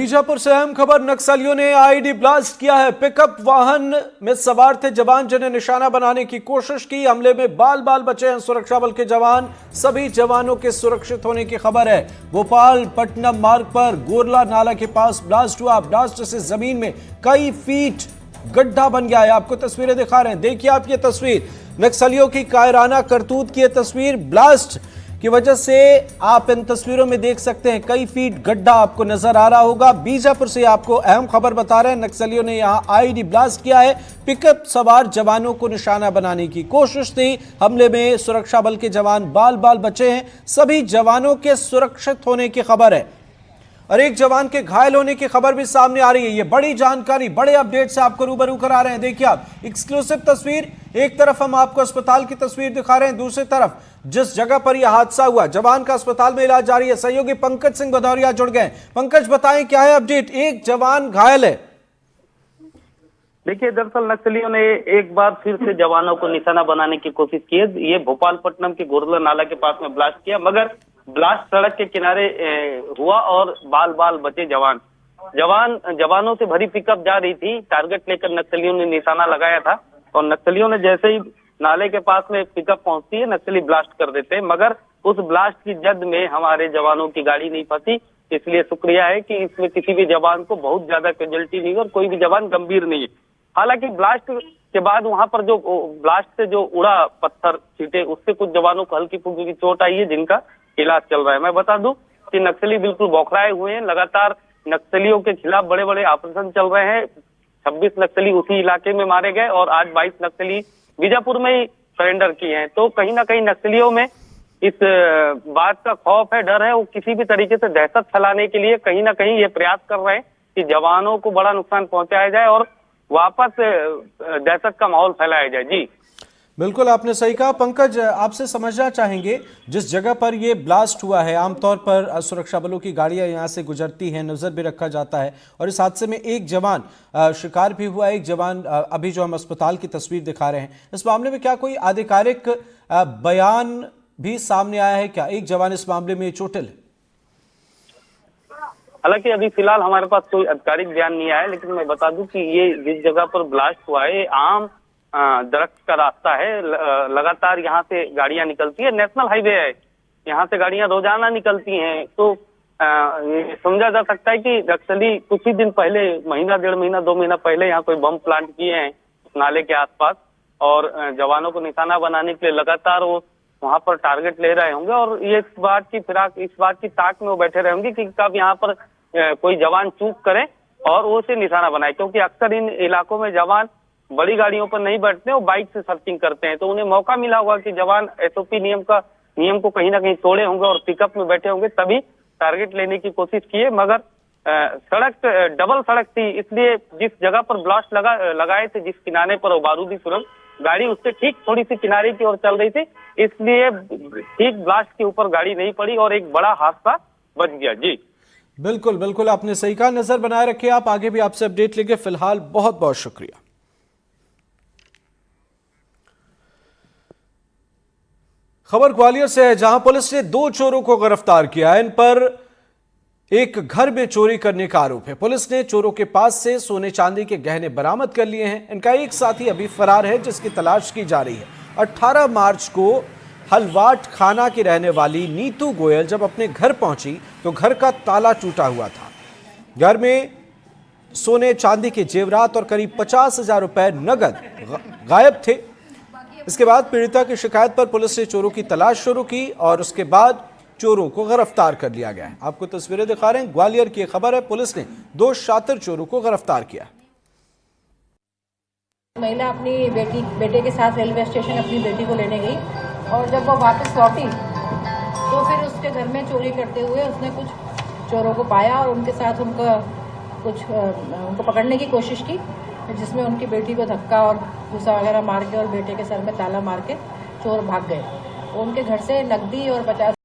बीजापुर से अहम खबर, नक्सलियों ने आईडी ब्लास्ट किया है। पिकअप वाहन में सवार थे जवान जिन्हें निशाना बनाने की कोशिश की। हमले में बाल बाल बचे हैं सुरक्षा बल के जवान। सभी जवानों के सुरक्षित होने की खबर है। भोपाल पटनम मार्ग पर गोरला नाला के पास ब्लास्ट हुआ। ब्लास्ट से जमीन में कई फीट गड्ढा बन गया है। आपको तस्वीरें दिखा रहे हैं, देखिए आप ये तस्वीर, नक्सलियों की कायराना करतूत की तस्वीर। ब्लास्ट की वजह से आप इन तस्वीरों में देख सकते हैं कई फीट गड्ढा आपको नजर आ रहा होगा। बीजापुर से आपको अहम खबर बता रहे हैं, नक्सलियों ने यहां आईडी ब्लास्ट किया है। पिकअप सवार जवानों को निशाना बनाने की कोशिश थी। हमले में सुरक्षा बल के जवान बाल बाल बचे हैं। सभी जवानों के सुरक्षित होने की खबर है और एक जवान के घायल होने की खबर भी सामने आ रही है। ये बड़ी जानकारी, बड़े अपडेट से आपको रूबरू करा रहे हैं। देखिए आप एक्सक्लूसिव तस्वीर, एक तरफ हम आपको अस्पताल की तस्वीर दिखा रहे हैं, दूसरी तरफ जिस जगह पर यह हादसा हुआ जवान का अस्पताल में इलाज जारी है। सहयोगी पंकज सिंह भदौरिया जुड़ गए। पंकज, बताएं क्या है अपडेट? एक जवान घायल है। देखिए, दरअसल नक्सलियों ने एक बार फिर से जवानों को निशाना बनाने की कोशिश की है। ये भोपाल पटनम के गोरला नाला के पास में ब्लास्ट किया, मगर ब्लास्ट सड़क के किनारे हुआ और बाल बाल बचे जवानों से भरी पिकअप जा रही थी। टारगेट लेकर नक्सलियों ने निशाना लगाया था और नक्सलियों ने जैसे ही नाले के पास में पिकअप पहुंचती है, नक्सली ब्लास्ट कर देते हैं। मगर उस ब्लास्ट की जद में हमारे जवानों की गाड़ी नहीं फंसी, इसलिए शुक्रिया है कि इसमें किसी भी जवान को बहुत ज्यादा कैजुअल्टी नहीं और कोई भी जवान गंभीर नहीं है। हालांकि ब्लास्ट के बाद वहां पर जो ब्लास्ट से जो उड़ा पत्थर छींटे, उससे कुछ जवानों को हल्की फुल्की चोट आई है, जिनका इलाज चल रहा है। मैं बता दूं कि नक्सली बिल्कुल बौखलाए हुए हैं। लगातार नक्सलियों के खिलाफ बड़े बड़े ऑपरेशन चल रहे हैं। 26 नक्सली उसी इलाके में मारे गए और आज 22 नक्सली बीजापुर में ही सरेंडर किए हैं। तो कहीं ना कहीं नक्सलियों में इस बात का खौफ है, डर है, वो किसी भी तरीके से दहशत फैलाने के लिए कहीं ना कहीं ये प्रयास कर रहे हैं कि जवानों को बड़ा नुकसान पहुंचाया जाए और वापस दहशत का माहौल फैलाया जाए। जी बिल्कुल, आपने सही कहा। पंकज, आपसे समझना चाहेंगे, जिस जगह पर यह ब्लास्ट हुआ है आमतौर पर सुरक्षा बलों की गाड़ियां यहां से गुजरती हैं, नजर भी रखा जाता है और इस हादसे में एक जवान शिकार भी हुआ। एक जवान अभी जो हम अस्पताल की तस्वीर दिखा रहे हैं, इस मामले में क्या कोई आधिकारिक बयान भी सामने आया है? क्या एक जवान इस मामले में चोटिल है? हालांकि अभी फिलहाल हमारे पास कोई आधिकारिक बयान नहीं आया, लेकिन मैं बता दूं कि ये जिस जगह पर ब्लास्ट हुआ है आम दरख्त का रास्ता है। लगातार यहाँ से गाड़ियां निकलती है, नेशनल हाईवे है, यहाँ से गाड़ियां रोजाना निकलती हैं। तो ये समझा जा सकता है कि नक्सली कुछ ही दिन पहले, महीना, 1.5 महीना, 2 महीना पहले यहाँ कोई बम प्लांट किए हैं नाले के आसपास और जवानों को निशाना बनाने के लिए लगातार वो वहां पर टारगेट ले रहे होंगे और ये इस बात की ताक में वो बैठे रहे होंगे कि कब यहाँ पर कोई जवान चूक करे और वो उसे निशाना बनाए। क्योंकि अक्सर इन इलाकों में जवान बड़ी गाड़ियों पर नहीं बैठते, वो बाइक से सर्चिंग करते हैं। तो उन्हें मौका मिला होगा कि जवान एसओपी नियम को कहीं ना कहीं तोड़े होंगे और पिकअप में बैठे होंगे, तभी टारगेट लेने की कोशिश किए। मगर सड़क डबल सड़क थी, इसलिए जिस जगह पर ब्लास्ट लगाए थे, जिस किनारे पर वो बारूदी सुरंग, गाड़ी उससे ठीक थोड़ी सी किनारे की ओर चल रही थी, इसलिए ठीक ब्लास्ट के ऊपर गाड़ी नहीं पड़ी और एक बड़ा हादसा बच गया। जी बिल्कुल बिल्कुल, आपने सही कहा। नजर बनाए रखिए आप, आगे भी आपसे अपडेट लेंगे। फिलहाल बहुत बहुत शुक्रिया। खबर ग्वालियर से है, जहां पुलिस ने 2 चोरों को गिरफ्तार किया है। इन पर एक घर में चोरी करने का आरोप है। पुलिस ने चोरों के पास से सोने चांदी के गहने बरामद कर लिए हैं। इनका एक साथी अभी फरार है, जिसकी तलाश की जा रही है। 18 मार्च को हलवाट खाना की रहने वाली नीतू गोयल जब अपने घर पहुंची तो घर का ताला टूटा हुआ था। घर में सोने चांदी के जेवरात और करीब 50,000 रुपए नगद गायब थे। इसके बाद पीड़िता की शिकायत पर पुलिस ने चोरों की तलाश शुरू की और उसके बाद चोरों को गिरफ्तार कर लिया गया है। आपको तस्वीरें दिखा रहे हैं, ग्वालियर की खबर है। पुलिस ने 2 शातिर चोरों को गिरफ्तार किया। महिला अपनी बेटे के साथ रेलवे स्टेशन अपनी बेटी को लेने गई और जब वो वापस लौटी तो फिर उसके घर में चोरी करते हुए उसने कुछ चोरों को पाया और उनके साथ उनको पकड़ने की कोशिश की, जिसमें उनकी बेटी को धक्का और घुसा वगैरह मार के और बेटे के सर में ताला मार के चोर भाग गए। उनके घर से नकदी और 50